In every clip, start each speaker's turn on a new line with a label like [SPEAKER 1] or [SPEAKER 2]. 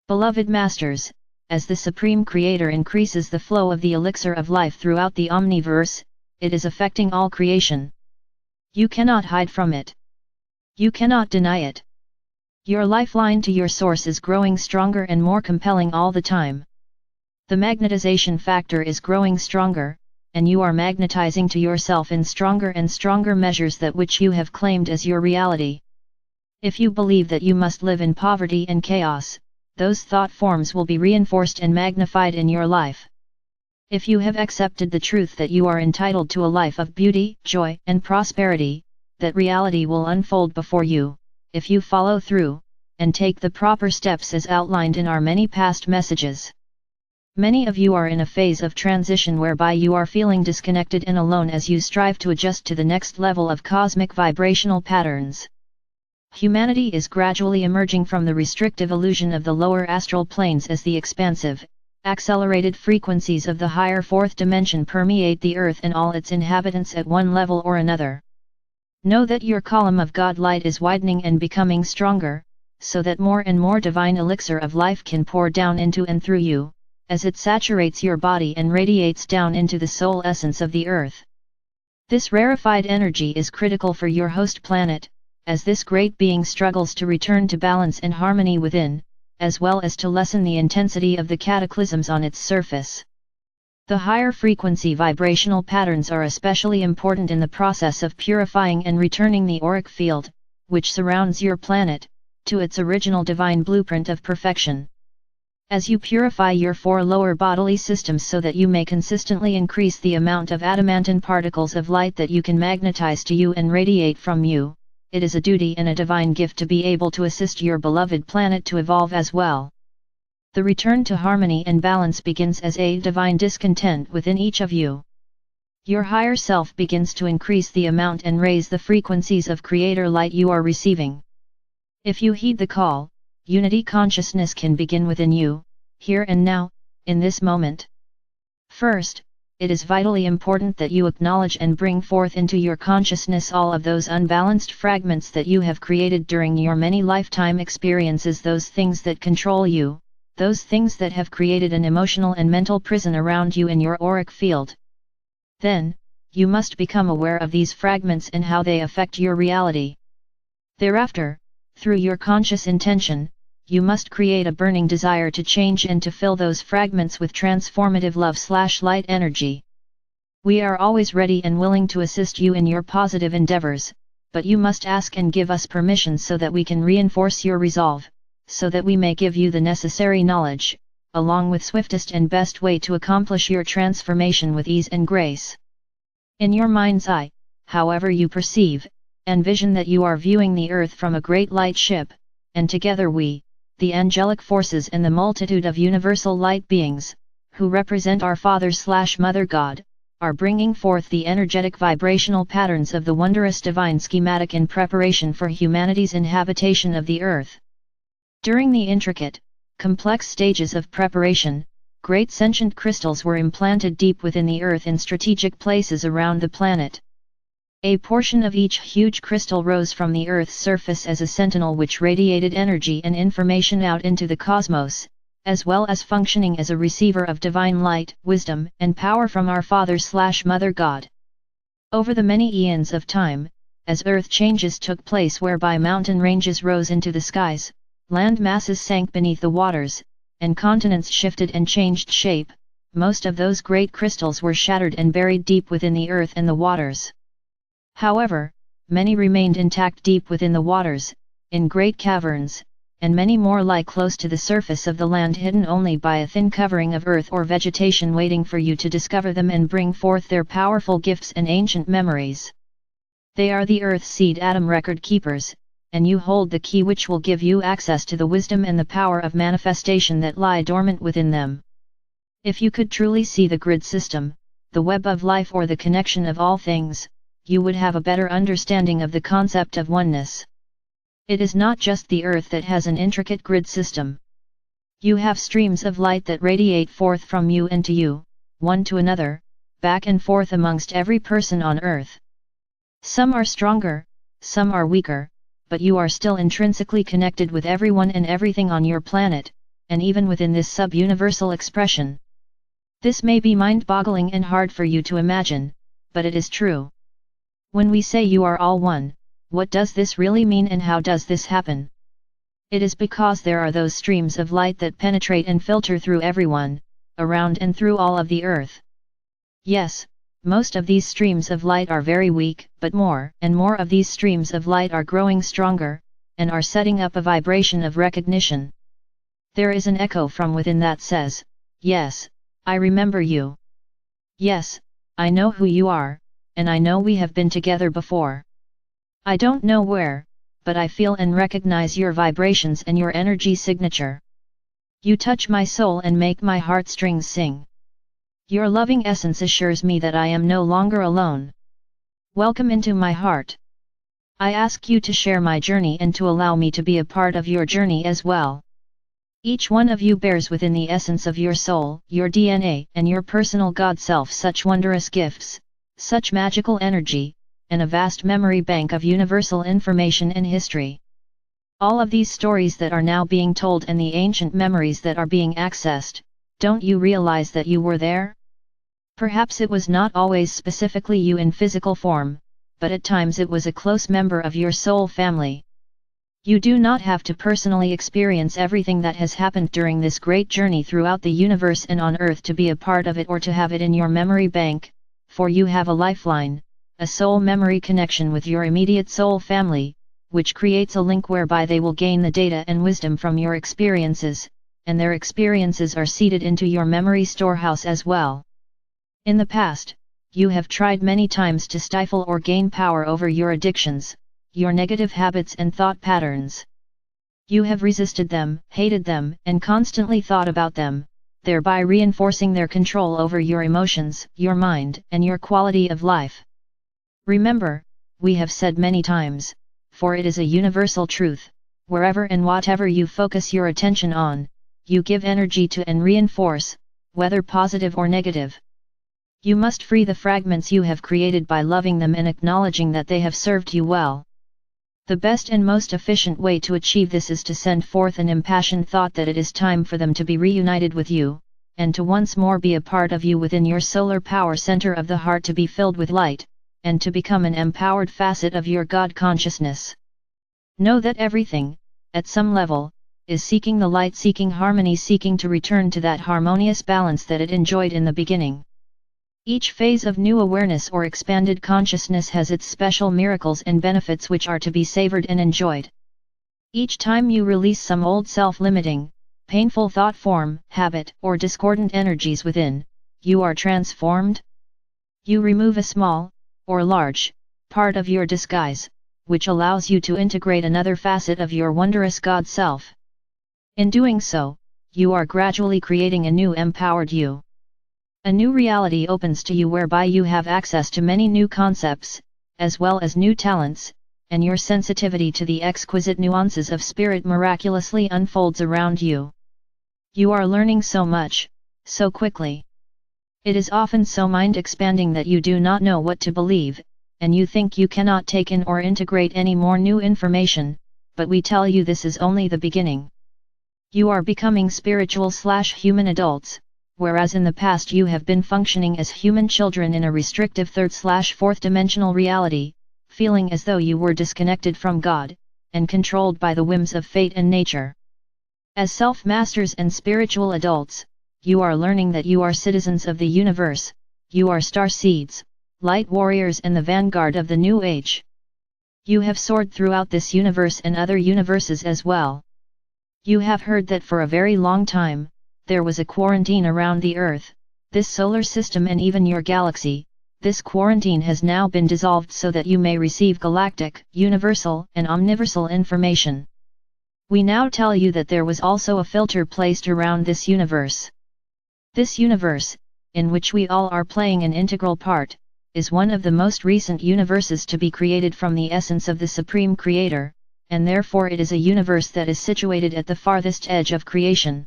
[SPEAKER 1] Beloved Masters, as the Supreme Creator increases the flow of the elixir of life throughout the omniverse, it is affecting all creation. You cannot hide from it. You cannot deny it. Your lifeline to your source is growing stronger and more compelling all the time. The magnetization factor is growing stronger, and you are magnetizing to yourself in stronger and stronger measures that which you have claimed as your reality. If you believe that you must live in poverty and chaos, those thought forms will be reinforced and magnified in your life. If you have accepted the truth that you are entitled to a life of beauty, joy, and prosperity, that reality will unfold before you, if you follow through, and take the proper steps as outlined in our many past messages. Many of you are in a phase of transition whereby you are feeling disconnected and alone as you strive to adjust to the next level of cosmic vibrational patterns. Humanity is gradually emerging from the restrictive illusion of the lower astral planes as the expansive, accelerated frequencies of the higher fourth dimension permeate the earth and all its inhabitants at one level or another. Know that your column of God light is widening and becoming stronger, so that more and more divine elixir of life can pour down into and through you, as it saturates your body and radiates down into the soul essence of the earth. This rarefied energy is critical for your host planet, as this great being struggles to return to balance and harmony within, as well as to lessen the intensity of the cataclysms on its surface. The higher frequency vibrational patterns are especially important in the process of purifying and returning the auric field, which surrounds your planet, to its original divine blueprint of perfection. As you purify your 4 lower bodily systems so that you may consistently increase the amount of adamantine particles of light that you can magnetize to you and radiate from you, it is a duty and a divine gift to be able to assist your beloved planet to evolve as well. The return to harmony and balance begins as a divine discontent within each of you. Your higher self begins to increase the amount and raise the frequencies of creator light you are receiving. If you heed the call, unity consciousness can begin within you, here and now, in this moment. First, it is vitally important that you acknowledge and bring forth into your consciousness all of those unbalanced fragments that you have created during your many lifetime experiences, those things that control you, those things that have created an emotional and mental prison around you in your auric field. Then, you must become aware of these fragments and how they affect your reality. Thereafter, through your conscious intention, you must create a burning desire to change and to fill those fragments with transformative love/light energy. We are always ready and willing to assist you in your positive endeavors, but you must ask and give us permission so that we can reinforce your resolve, so that we may give you the necessary knowledge, along with swiftest and best way to accomplish your transformation with ease and grace. In your mind's eye, however you perceive, envision that you are viewing the earth from a great light ship, and together we, the angelic forces and the multitude of universal light beings, who represent our Father/Mother God, are bringing forth the energetic vibrational patterns of the wondrous divine schematic in preparation for humanity's inhabitation of the earth. During the intricate, complex stages of preparation, great sentient crystals were implanted deep within the earth in strategic places around the planet. A portion of each huge crystal rose from the Earth's surface as a sentinel which radiated energy and information out into the cosmos, as well as functioning as a receiver of divine light, wisdom, and power from our Father/Mother God. Over the many eons of time, as Earth changes took place whereby mountain ranges rose into the skies, land masses sank beneath the waters, and continents shifted and changed shape, most of those great crystals were shattered and buried deep within the earth and the waters. However, many remained intact deep within the waters, in great caverns, and many more lie close to the surface of the land hidden only by a thin covering of earth or vegetation waiting for you to discover them and bring forth their powerful gifts and ancient memories. They are the earth seed atom record keepers, and you hold the key which will give you access to the wisdom and the power of manifestation that lie dormant within them. If you could truly see the grid system, the web of life or the connection of all things, you would have a better understanding of the concept of oneness. It is not just the earth that has an intricate grid system. You have streams of light that radiate forth from you and to you, one to another, back and forth amongst every person on earth. Some are stronger, some are weaker, but you are still intrinsically connected with everyone and everything on your planet, and even within this sub-universal expression. This may be mind-boggling and hard for you to imagine, but it is true. When we say you are all one, what does this really mean and how does this happen? It is because there are those streams of light that penetrate and filter through everyone, around and through all of the earth. Yes, most of these streams of light are very weak, but more and more of these streams of light are growing stronger, and are setting up a vibration of recognition. There is an echo from within that says, yes, I remember you. Yes, I know who you are, and I know we have been together before. I don't know where, but I feel and recognize your vibrations and your energy signature. You touch my soul and make my heartstrings sing. Your loving essence assures me that I am no longer alone. Welcome into my heart. I ask you to share my journey and to allow me to be a part of your journey as well. Each one of you bears within the essence of your soul, your DNA, and your personal God self such wondrous gifts, such magical energy, and a vast memory bank of universal information and history. All of these stories that are now being told and the ancient memories that are being accessed, don't you realize that you were there? Perhaps it was not always specifically you in physical form, but at times it was a close member of your soul family. You do not have to personally experience everything that has happened during this great journey throughout the universe and on Earth to be a part of it or to have it in your memory bank, for you have a lifeline, a soul memory connection with your immediate soul family, which creates a link whereby they will gain the data and wisdom from your experiences, and their experiences are seeded into your memory storehouse as well. In the past, you have tried many times to stifle or gain power over your addictions, your negative habits and thought patterns. You have resisted them, hated them, and constantly thought about them, thereby reinforcing their control over your emotions, your mind, and your quality of life. Remember, we have said many times, for it is a universal truth, wherever and whatever you focus your attention on, you give energy to and reinforce, whether positive or negative. You must free the fragments you have created by loving them and acknowledging that they have served you well. The best and most efficient way to achieve this is to send forth an impassioned thought that it is time for them to be reunited with you, and to once more be a part of you within your solar power center of the heart to be filled with light, and to become an empowered facet of your God consciousness. Know that everything, at some level, is seeking the light, seeking harmony, seeking to return to that harmonious balance that it enjoyed in the beginning. Each phase of new awareness or expanded consciousness has its special miracles and benefits which are to be savored and enjoyed. Each time you release some old self-limiting, painful thought form, habit, or discordant energies within, you are transformed. You remove a small, or large, part of your disguise, which allows you to integrate another facet of your wondrous God self. In doing so, you are gradually creating a new empowered you. A new reality opens to you whereby you have access to many new concepts, as well as new talents, and your sensitivity to the exquisite nuances of spirit miraculously unfolds around you. You are learning so much, so quickly. It is often so mind-expanding that you do not know what to believe, and you think you cannot take in or integrate any more new information, but we tell you this is only the beginning. You are becoming spiritual/human adults, whereas in the past you have been functioning as human children in a restrictive third/fourth dimensional reality, feeling as though you were disconnected from God, and controlled by the whims of fate and nature. As self-masters and spiritual adults, you are learning that you are citizens of the universe, you are star seeds, light warriors and the vanguard of the new age. You have soared throughout this universe and other universes as well. You have heard that for a very long time, there was a quarantine around the Earth, this solar system and even your galaxy. This quarantine has now been dissolved so that you may receive galactic, universal, and omniversal information. We now tell you that there was also a filter placed around this universe. This universe, in which we all are playing an integral part, is one of the most recent universes to be created from the essence of the Supreme Creator, and therefore it is a universe that is situated at the farthest edge of creation.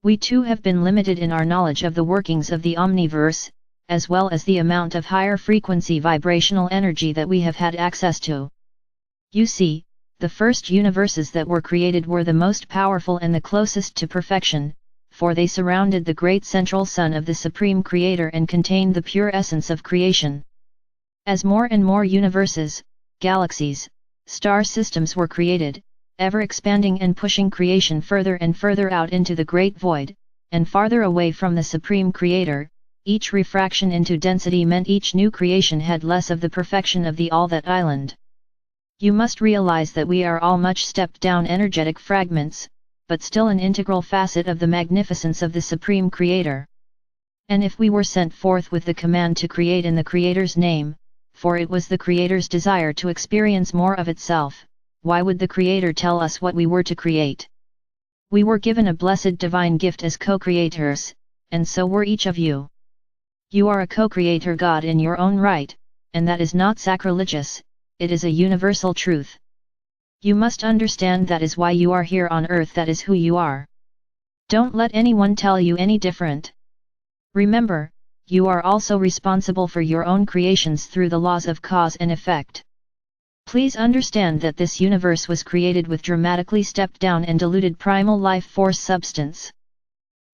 [SPEAKER 1] We too have been limited in our knowledge of the workings of the omniverse, as well as the amount of higher frequency vibrational energy that we have had access to. You see, The first universes that were created were the most powerful and the closest to perfection, for they surrounded the great central sun of the Supreme Creator and contained the pure essence of creation. As more and more universes, galaxies, star systems were created, ever expanding and pushing creation further and further out into the great void, and farther away from the Supreme Creator, each refraction into density meant each new creation had less of the perfection of the all that island. You must realize that we are all much stepped down energetic fragments, but still an integral facet of the magnificence of the Supreme Creator. And if we were sent forth with the command to create in the Creator's name, for it was the Creator's desire to experience more of itself, why would the Creator tell us what we were to create? We were given a blessed divine gift as co-creators, and so were each of you. You are a co-creator God in your own right, and that is not sacrilegious, it is a universal truth. You must understand that is why you are here on earth, that is who you are. Don't let anyone tell you any different. Remember, you are also responsible for your own creations through the laws of cause and effect. Please understand that this universe was created with dramatically stepped down and diluted primal life force substance.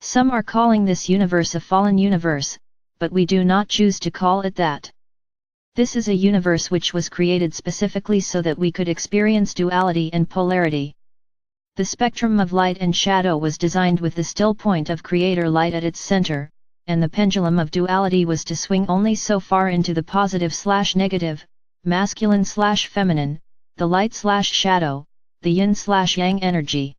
[SPEAKER 1] Some are calling this universe a fallen universe, but we do not choose to call it that. This is a universe which was created specifically so that we could experience duality and polarity. The spectrum of light and shadow was designed with the still point of Creator light at its center, and the pendulum of duality was to swing only so far into the positive/negative, masculine/feminine, the light/shadow, the yin/yang energy.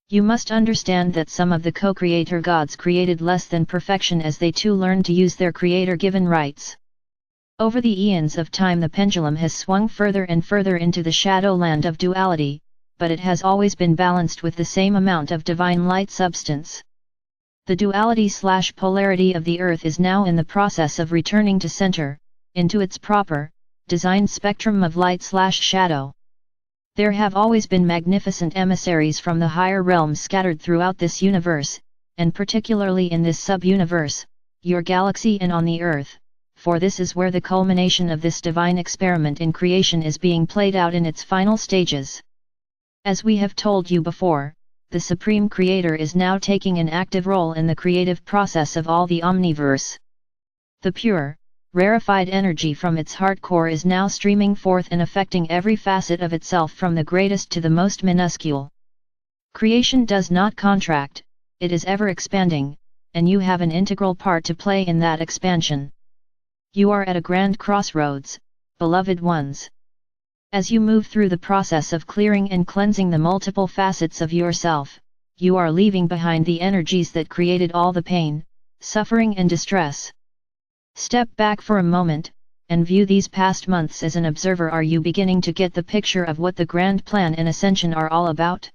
[SPEAKER 1] You must understand that some of the co-creator gods created less than perfection as they too learned to use their creator-given rights. Over the eons of time the pendulum has swung further and further into the shadowland of duality, but it has always been balanced with the same amount of divine light substance. The duality/polarity of the earth is now in the process of returning to center, into its proper, designed spectrum of light/shadow. There have always been magnificent emissaries from the higher realms scattered throughout this universe, and particularly in this sub-universe, your galaxy and on the earth, for this is where the culmination of this divine experiment in creation is being played out in its final stages. As we have told you before, the Supreme Creator is now taking an active role in the creative process of all the omniverse. The pure, rarefied energy from its heart core is now streaming forth and affecting every facet of itself from the greatest to the most minuscule. Creation does not contract, it is ever expanding, and you have an integral part to play in that expansion. You are at a grand crossroads, beloved ones. As you move through the process of clearing and cleansing the multiple facets of yourself, you are leaving behind the energies that created all the pain, suffering and distress. Step back for a moment, and view these past months as an observer. Are you beginning to get the picture of what the grand plan and ascension are all about?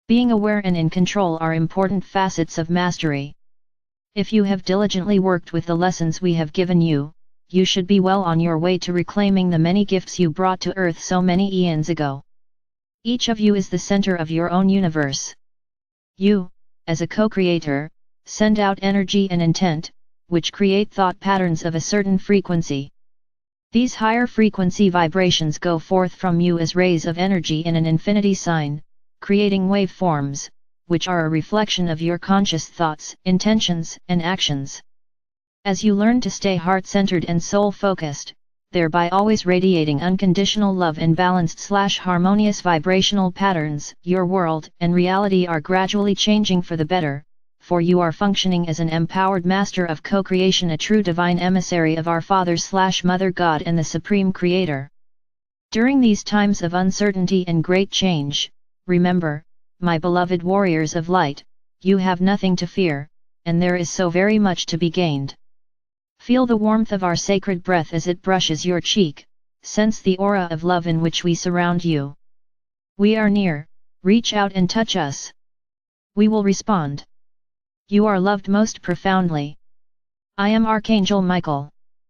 [SPEAKER 1] Being aware and in control are important facets of mastery. If you have diligently worked with the lessons we have given you, you should be well on your way to reclaiming the many gifts you brought to Earth so many eons ago. Each of you is the center of your own universe. You, as a co-creator, send out energy and intent, which create thought patterns of a certain frequency. These higher frequency vibrations go forth from you as rays of energy in an infinity sign, creating waveforms, which are a reflection of your conscious thoughts, intentions, and actions. As you learn to stay heart-centered and soul-focused, thereby always radiating unconditional love and balanced/harmonious vibrational patterns, your world and reality are gradually changing for the better, for you are functioning as an empowered master of co-creation, a true divine emissary of our Father/Mother God and the Supreme Creator. During these times of uncertainty and great change, remember, my beloved warriors of light, you have nothing to fear, and there is so very much to be gained. Feel the warmth of our sacred breath as it brushes your cheek, sense the aura of love in which we surround you. We are near, reach out and touch us. We will respond. You are loved most profoundly. I am Archangel Michael.